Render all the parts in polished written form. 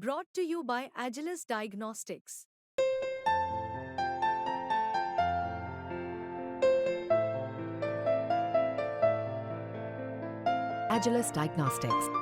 Brought to you by Agilus Diagnostics. Agilus Diagnostics.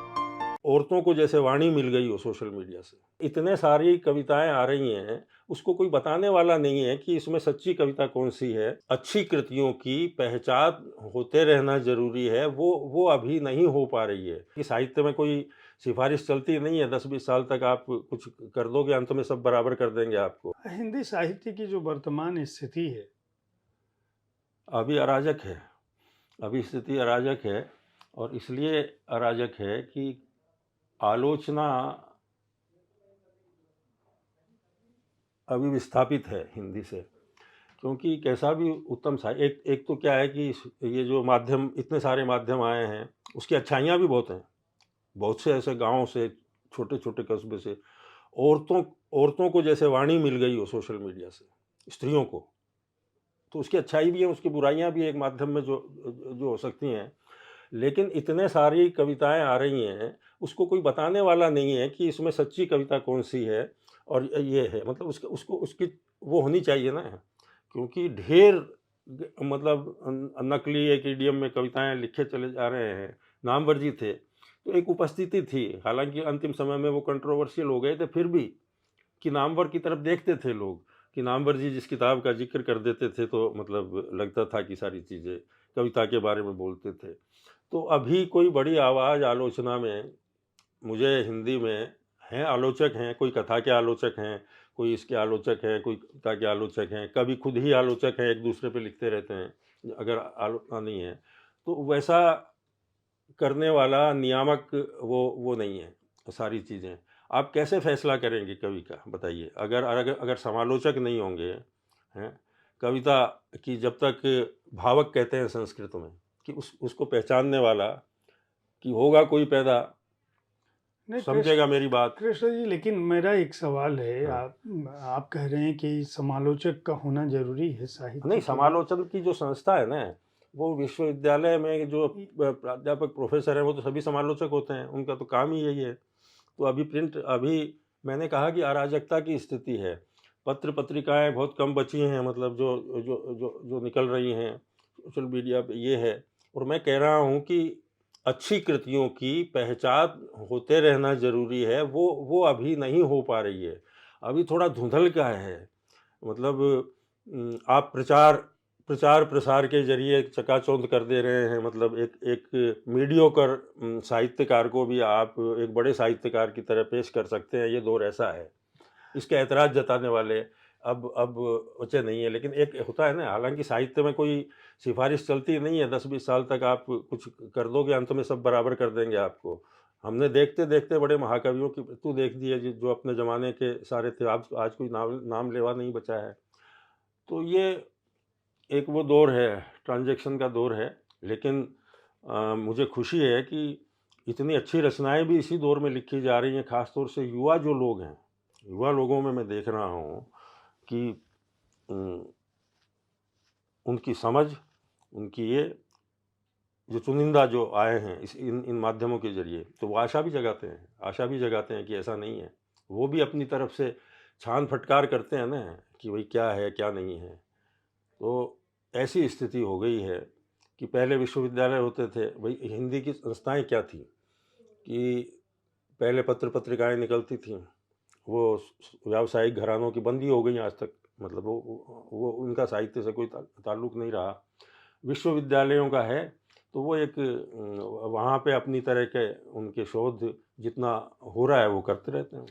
औरतों को जैसे वाणी मिल गई हो सोशल मीडिया से, इतने सारी कविताएं आ रही हैं, उसको कोई बताने वाला नहीं है कि इसमें सच्ची कविता कौन सी है। अच्छी कृतियों की पहचान होते रहना जरूरी है, वो अभी नहीं हो पा रही है कि साहित्य में कोई सिफारिश चलती नहीं है। 10-20 साल तक आप कुछ कर दोगे, अंत में सब बराबर कर देंगे आपको। हिंदी साहित्य की जो वर्तमान स्थिति है, अभी अराजक है, अभी स्थिति अराजक है। और इसलिए अराजक है कि आलोचना अभी विस्थापित है हिंदी से, क्योंकि कैसा भी उत्तम सा एक तो क्या है कि ये जो माध्यम, इतने सारे माध्यम आए हैं, उसकी अच्छाइयाँ भी बहुत हैं। बहुत से ऐसे गाँव से, छोटे छोटे कस्बे से औरतों औरतों को जैसे वाणी मिल गई हो सोशल मीडिया से, स्त्रियों को, तो उसकी अच्छाई भी है, उसकी बुराइयाँ भी एक माध्यम में जो जो हो सकती हैं। लेकिन इतने सारी कविताएं आ रही हैं, उसको कोई बताने वाला नहीं है कि इसमें सच्ची कविता कौन सी है और ये है। मतलब उसको उसको उसकी वो होनी चाहिए ना, क्योंकि ढेर मतलब नकली एक ईडियम में कविताएं लिखे चले जा रहे हैं। नामवर्जी थे तो एक उपस्थिति थी, हालांकि अंतिम समय में वो कंट्रोवर्शियल हो गए थे, फिर भी कि नामवर की तरफ देखते थे लोग, कि नामवर जी जिस किताब का जिक्र कर देते थे तो मतलब लगता था कि सारी चीज़ें कविता के बारे में बोलते थे। तो अभी कोई बड़ी आवाज़ आलोचना में, मुझे हिंदी में हैं, आलोचक हैं, कोई कथा के आलोचक हैं, कोई इसके आलोचक हैं, कोई कविता के आलोचक हैं, कभी खुद ही आलोचक हैं, एक दूसरे पे लिखते रहते हैं। अगर आलोचना नहीं है तो वैसा करने वाला नियामक वो नहीं है। सारी चीज़ें आप कैसे फैसला करेंगे कवि का, बताइए। अगर अगर अगर समालोचक नहीं होंगे, हैं, कविता की जब तक भावक कहते हैं संस्कृत में, कि उसको पहचानने वाला कि होगा कोई पैदा, नहीं समझेगा मेरी बात। कृष्ण जी, लेकिन मेरा एक सवाल है। हाँ। आप कह रहे हैं कि समालोचक का होना जरूरी है नहीं, साहित्य के लिए। समालोचन की जो संस्था है ना, वो विश्वविद्यालय में जो प्राध्यापक प्रोफेसर हैं, वो तो सभी समालोचक होते हैं, उनका तो काम ही यही है। तो अभी मैंने कहा कि अराजकता की स्थिति है। पत्र पत्रिकाएं बहुत कम बची हैं, मतलब जो जो जो जो निकल रही हैं सोशल मीडिया पे, ये है। और मैं कह रहा हूँ कि अच्छी कृतियों की पहचान होते रहना जरूरी है, वो अभी नहीं हो पा रही है। अभी थोड़ा धुंधल का है। मतलब आप प्रचार प्रचार प्रसार के जरिए चकाचौंध कर दे रहे हैं। मतलब एक एक मीडियोकर साहित्यकार को भी आप एक बड़े साहित्यकार की तरह पेश कर सकते हैं, ये दौर ऐसा है। इसके ऐतराज़ जताने वाले अब बचे नहीं है। लेकिन एक होता है ना, हालांकि साहित्य में कोई सिफारिश चलती नहीं है। 10-20 साल तक आप कुछ कर दोगे, अंत में सब बराबर कर देंगे आपको। हमने देखते देखते बड़े महाकवियों की मृत्यु देख दी है, जो अपने ज़माने के सारे थे। आज कोई नाम लेवा नहीं बचा है। तो ये एक वो दौर है, ट्रांजैक्शन का दौर है। लेकिन मुझे खुशी है कि इतनी अच्छी रचनाएं भी इसी दौर में लिखी जा रही हैं। ख़ास तौर से युवा जो लोग हैं, युवा लोगों में मैं देख रहा हूँ कि अम, उनकी समझ, उनकी ये जो चुनिंदा जो आए हैं इस इन इन माध्यमों के ज़रिए, तो वो आशा भी जगाते हैं कि ऐसा नहीं है। वो भी अपनी तरफ से छान फटकार करते हैं ना, कि भाई क्या है क्या नहीं है। तो ऐसी स्थिति हो गई है कि पहले विश्वविद्यालय होते थे, भाई हिंदी की संस्थाएं क्या थी, कि पहले पत्र पत्रिकाएं निकलती थीं, वो व्यावसायिक घरानों की बंदी हो गई आज तक। मतलब वो उनका साहित्य से कोई ताल्लुक़ नहीं रहा। विश्वविद्यालयों का है, तो वो एक वहाँ पे अपनी तरह के उनके शोध जितना हो रहा है वो करते रहते हैं।